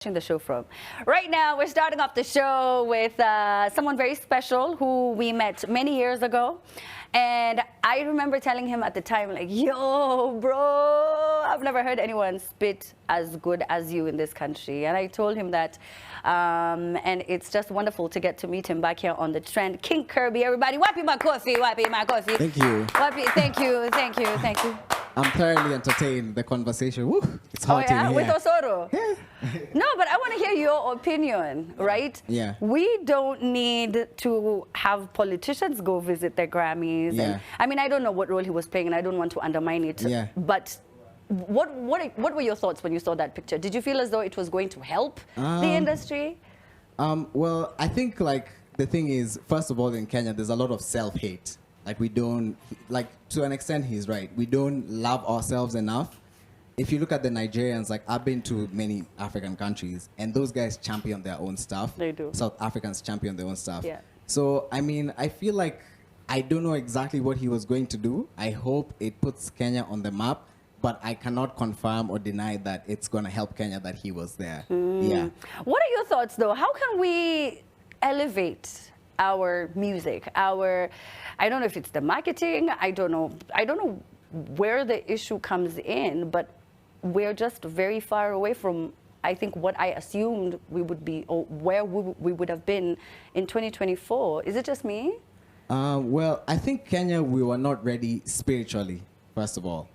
watching the show from. Right now, we're starting off the show with someone very special who we met many years ago. And I remember telling him at the time, like, yo, bro, I've never heard anyone spit as good as you in this country. And I told him that. And it's just wonderful to get to meet him back here on the trend. King Kerby, everybody, wapi my coffee, wapi my coffee. Thank you. Wapi, thank you, thank you, thank you. I'm thoroughly entertained. The conversation. Woo, it's hot Oh, yeah? in here. With Osoro? Yeah. No, but I want to hear your opinion, right? Yeah. We don't need to have politicians go visit their Grammys. Yeah. And, I mean, I don't know what role he was playing, and I don't want to undermine it. Yeah. But what were your thoughts when you saw that picture? Did you feel as though it was going to help the industry? Well, I think like the thing is, first of all, in Kenya, there's a lot of self-hate. Like we don't, like to an extent, he's right. We don't love ourselves enough. If you look at the Nigerians, like I've been to many African countries, and those guys champion their own stuff. They do. South Africans champion their own stuff. Yeah. So, I mean, I feel like I don't know exactly what he was going to do. I hope it puts Kenya on the map, but I cannot confirm or deny that it's going to help Kenya that he was there. Yeah. What are your thoughts, though? How can we elevate our music, I don't know if it's the marketing, I don't know where the issue comes in, but we're just very far away from, I think, what I assumed we would be, or where we would have been in 2024. Is it just me? Well, I think Kenya, we were not ready spiritually, first of all.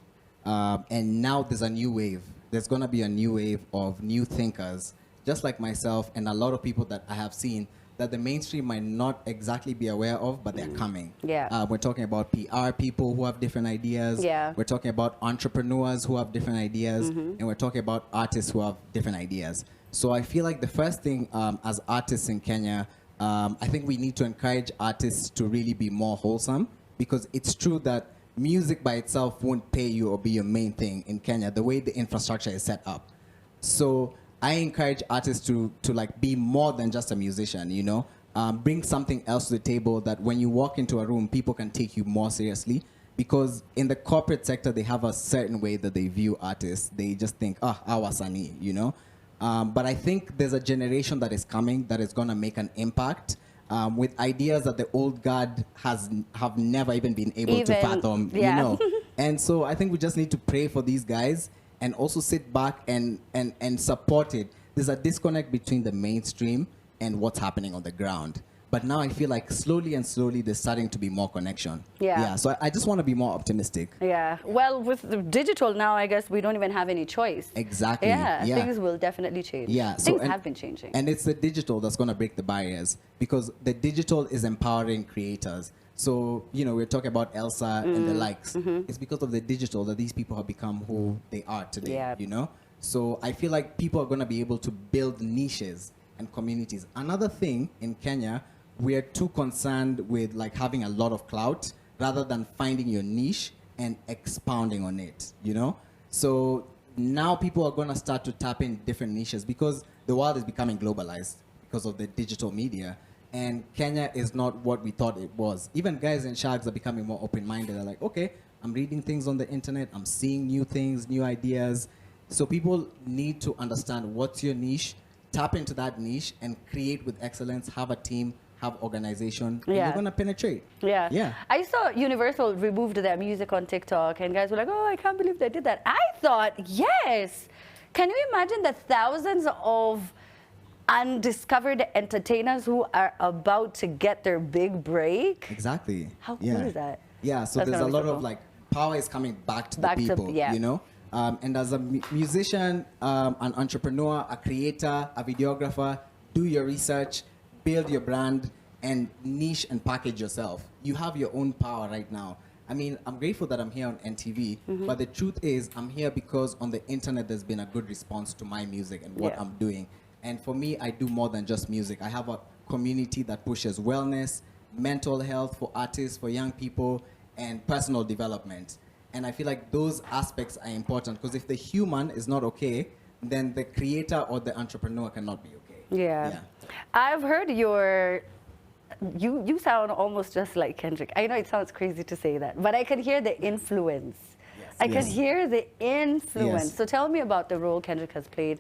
And now there's a new wave. There's going to be a new wave of new thinkers, just like myself and a lot of people that I have seen that the mainstream might not exactly be aware of, but they're coming. Yeah. We're talking about PR people who have different ideas. Yeah. We're talking about entrepreneurs who have different ideas. And we're talking about artists who have different ideas. So I feel like the first thing as artists in Kenya, I think we need to encourage artists to really be more wholesome, because it's true that music by itself won't pay you or be your main thing in Kenya, the way the infrastructure is set up. So I encourage artists to like be more than just a musician, you know, bring something else to the table that when you walk into a room, people can take you more seriously, because in the corporate sector, they have a certain way that they view artists. They just think, awasani, you know. But I think there's a generation that is coming that is going to make an impact with ideas that the old guard have never even been able to fathom, you know. And so I think we just need to pray for these guys and also sit back and support it. There's a disconnect between the mainstream and what's happening on the ground. But now I feel like slowly and slowly there's starting to be more connection. Yeah. So I just want to be more optimistic. Yeah. Well, with the digital now, I guess we don't even have any choice. Exactly. Yeah. Things will definitely change. Yeah. Things have been changing. And it's the digital that's going to break the barriers, because the digital is empowering creators. So, you know, we're talking about Elsa and the likes. It's because of the digital that these people have become who they are today, you know? So I feel like people are going to be able to build niches and communities. Another thing in Kenya, we are too concerned with like having a lot of clout rather than finding your niche and expounding on it, you know? So now people are going to start to tap in different niches, because the world is becoming globalized because of the digital media. And Kenya is not what we thought it was. Even guys in Sharks are becoming more open-minded. They're like, okay, I'm reading things on the internet. I'm seeing new things, new ideas. So people need to understand what's your niche, tap into that niche, and create with excellence, have a team, have organization. And you're going to penetrate. Yeah. I saw Universal removed their music on TikTok, and guys were like, oh, I can't believe they did that. I thought, yes. Can you imagine the thousands of undiscovered entertainers who are about to get their big break? Exactly. How cool is that? Yeah, so there's a lot of like power is coming back to the people, you know? And as a musician, an entrepreneur, a creator, a videographer, do your research, build your brand, and niche and package yourself. You have your own power right now. I mean, I'm grateful that I'm here on NTV, but the truth is I'm here because on the internet there's been a good response to my music and what I'm doing. And for me, I do more than just music. I have a community that pushes wellness, mental health for artists, for young people, and personal development. And I feel like those aspects are important, because if the human is not okay, then the creator or the entrepreneur cannot be okay. Yeah. I've heard you sound almost just like Kendrick. I know it sounds crazy to say that, but I can hear the influence. I can hear the influence. So tell me about the role Kendrick has played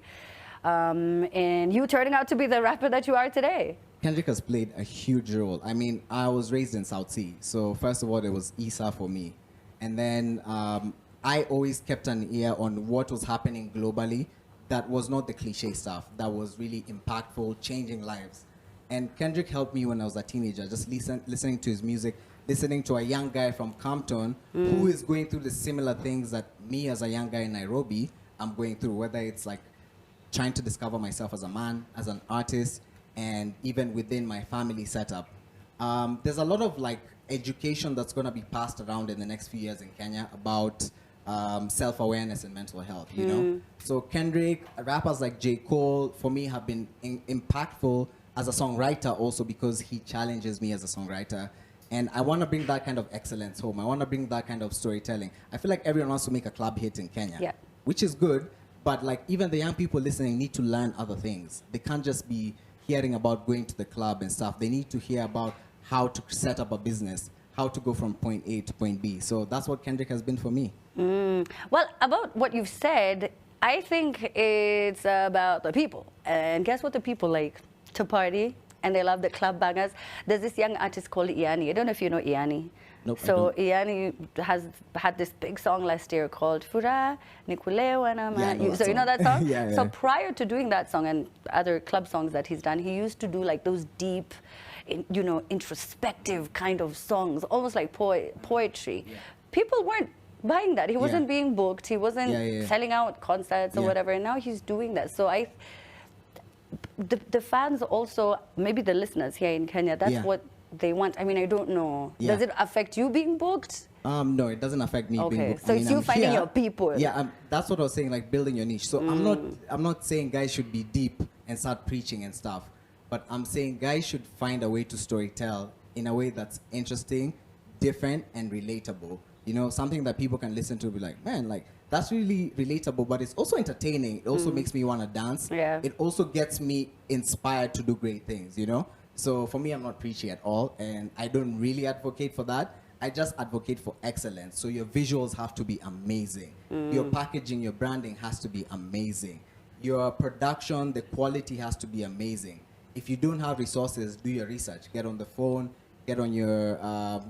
in you turning out to be the rapper that you are today? Kendrick has played a huge role. I mean, I was raised in South Sea, so first of all, there was Isa for me, and then I always kept an ear on what was happening globally. That was not the cliche stuff. That was really impactful, changing lives. And Kendrick helped me when I was a teenager, just listening to his music, listening to a young guy from Compton who is going through the similar things that me as a young guy in Nairobi I'm going through, whether it's like trying to discover myself as a man, as an artist, and even within my family setup. There's a lot of like education that's going to be passed around in the next few years in Kenya about self-awareness and mental health, you know? So Kendrick, rappers like J. Cole, for me, have been impactful as a songwriter also because he challenges me as a songwriter. And I want to bring that kind of excellence home. I want to bring that kind of storytelling. I feel like everyone wants to make a club hit in Kenya, which is good. But like even the young people listening need to learn other things. They can't just be hearing about going to the club and stuff. They need to hear about how to set up a business, how to go from point A to point B. So that's what Kendrick has been for me. Well, about what you've said, I think it's about the people. And guess what the people like? To party. And they love the club bangers. There's this young artist called Iani. I don't know if you know Iani. Nope, so Iani has had this big song last year called Fura Nikulewa Nama. So you know that song? Yeah. So prior to doing that song and other club songs that he's done, he used to do like those deep, introspective kind of songs, almost like poetry. People weren't buying that. He wasn't being booked. He wasn't selling out concerts or whatever. And now he's doing that. So the fans also, maybe the listeners here in Kenya, that's what they want. I mean, I don't know. Does it affect you being booked? No, it doesn't affect me being booked. So it's you finding your people. Yeah, that's what I was saying, like building your niche. So I'm not saying guys should be deep and start preaching and stuff, but I'm saying guys should find a way to storytell in a way that's interesting, different, and relatable. You know, something that people can listen to and be like, man, like, that's really relatable, but it's also entertaining. It also makes me want to dance. Yeah. It also gets me inspired to do great things, you know? So for me, I'm not preachy at all, and I don't really advocate for that. I just advocate for excellence. So your visuals have to be amazing. Your packaging, your branding has to be amazing. Your production, the quality has to be amazing. If you don't have resources, do your research. Get on the phone, get on your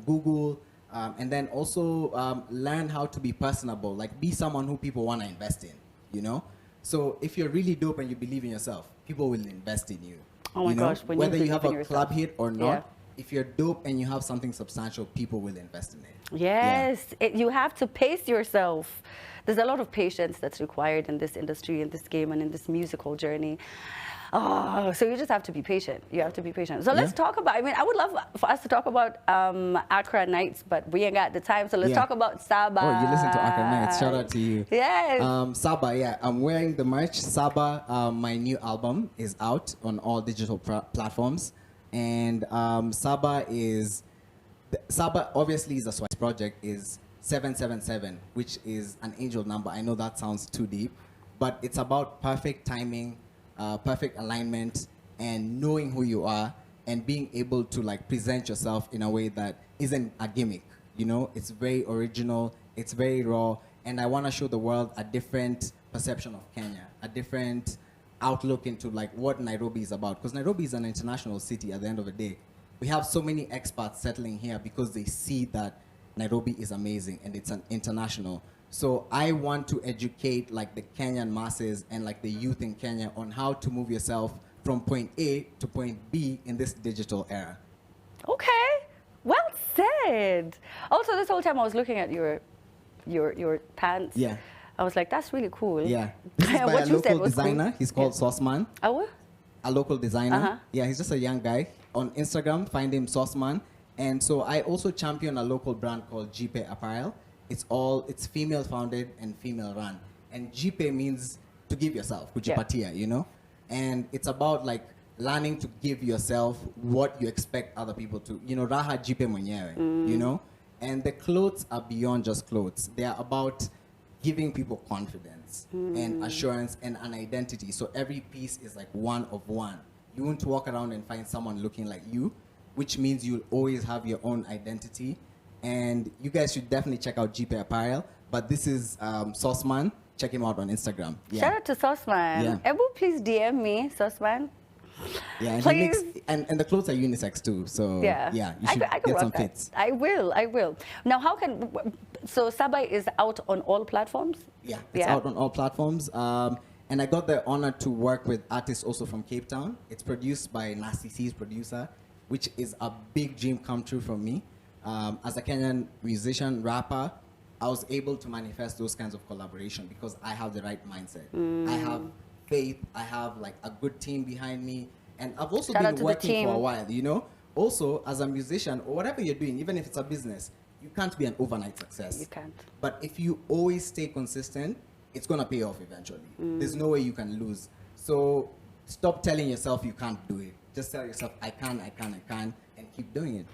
Google, and then also learn how to be personable. Like be someone who people want to invest in, you know? So if you're really dope and you believe in yourself, people will invest in you. Oh my gosh, when whether you you have a yourself. club hit or not, if you're dope and you have something substantial, people will invest in it. Yes, you have to pace yourself. There's a lot of patience that's required in this industry, in this game, and in this musical journey. Oh, so you just have to be patient. You have to be patient. So let's talk about, I mean, I would love for us to talk about Accra Nights, but we ain't got the time. So let's talk about Saba. Oh, you listen to Accra Nights. Shout out to you. Yes. Saba, I'm wearing the merch. Saba, my new album is out on all digital platforms. And Saba obviously is a Swahili project, is 777, which is an angel number. I know that sounds too deep, but it's about perfect timing, perfect alignment, and knowing who you are and being able to like present yourself in a way that isn't a gimmick. You know, it's very original, it's very raw, and I want to show the world a different perception of Kenya, a different outlook into like what Nairobi is about, because Nairobi is an international city at the end of the day. We have so many expats settling here because they see that Nairobi is amazing and it's an international. So I want to educate like the Kenyan masses and like the youth in Kenya on how to move yourself from point A to point B in this digital era. Okay, well said. Also, this whole time I was looking at your pants. Yeah. I was like, that's really cool. Yeah. This is by What a you said local was designer. cool. He's called Sauceman. Oh, A local designer. Uh-huh. Yeah, he's just a young guy. On Instagram, find him Sauceman. And so I also champion a local brand called Jipe Apparel. It's female founded and female run. And Jipe means to give yourself, kujipatia, you know? And it's about like learning to give yourself what you expect other people to, you know, raha jipe mwenyewe, you know? And the clothes are beyond just clothes. They are about giving people confidence and assurance and an identity. So every piece is like one of one. You won't walk around and find someone looking like you, which means you'll always have your own identity. And you guys should definitely check out Jipe Apparel. But this is Sauceman, check him out on Instagram. Yeah. Shout out to Sauceman. Yeah. Ebu, please DM me, Sauceman. Yeah, and, Please. and the clothes are unisex too. So Yeah, you should I could get some rock that. fits. I will. Now, so Sabai is out on all platforms? Yeah, it's Yeah. out on all platforms. And I got the honor to work with artists also from Cape Town. It's produced by Nasty C's producer, which is a big dream come true for me. As a Kenyan musician, rapper, I was able to manifest those kinds of collaboration because I have the right mindset. I have faith. I have like a good team behind me. And I've also Shout out been to the working team. for a while, you know? Also, as a musician, or whatever you're doing, even if it's a business, you can't be an overnight success. You can't. But if you always stay consistent, it's going to pay off eventually. There's no way you can lose. So stop telling yourself you can't do it. Just tell yourself, I can, and keep doing it.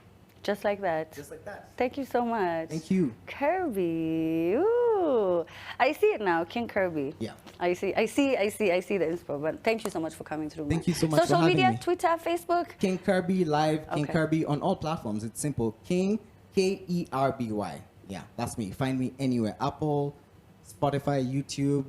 Just like that. Just like that. Thank you so much. Thank you. Kerby. Ooh. I see it now, King Kerby. Yeah. I see the inspo. But thank you so much for coming through. Thank you so much for Social having media, me. Twitter, Facebook. King Kerby live, King Okay. Kerby on all platforms. It's simple. King, Kerby. Yeah, that's me. Find me anywhere. Apple, Spotify, YouTube,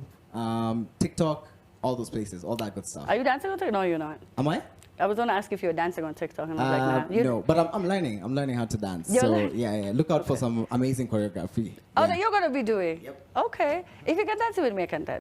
TikTok, all those places, all that good stuff. Are you dancing on TikTok? No, you're not. Am I? I was going to ask if you were dancing on TikTok, and I was like, nah. No, but I'm learning. I'm learning how to dance. You're So learning? yeah. Look out for some amazing choreography. Oh, Yeah. that you're going to be doing? Yep. Okay. If you can dance with me, I can dance.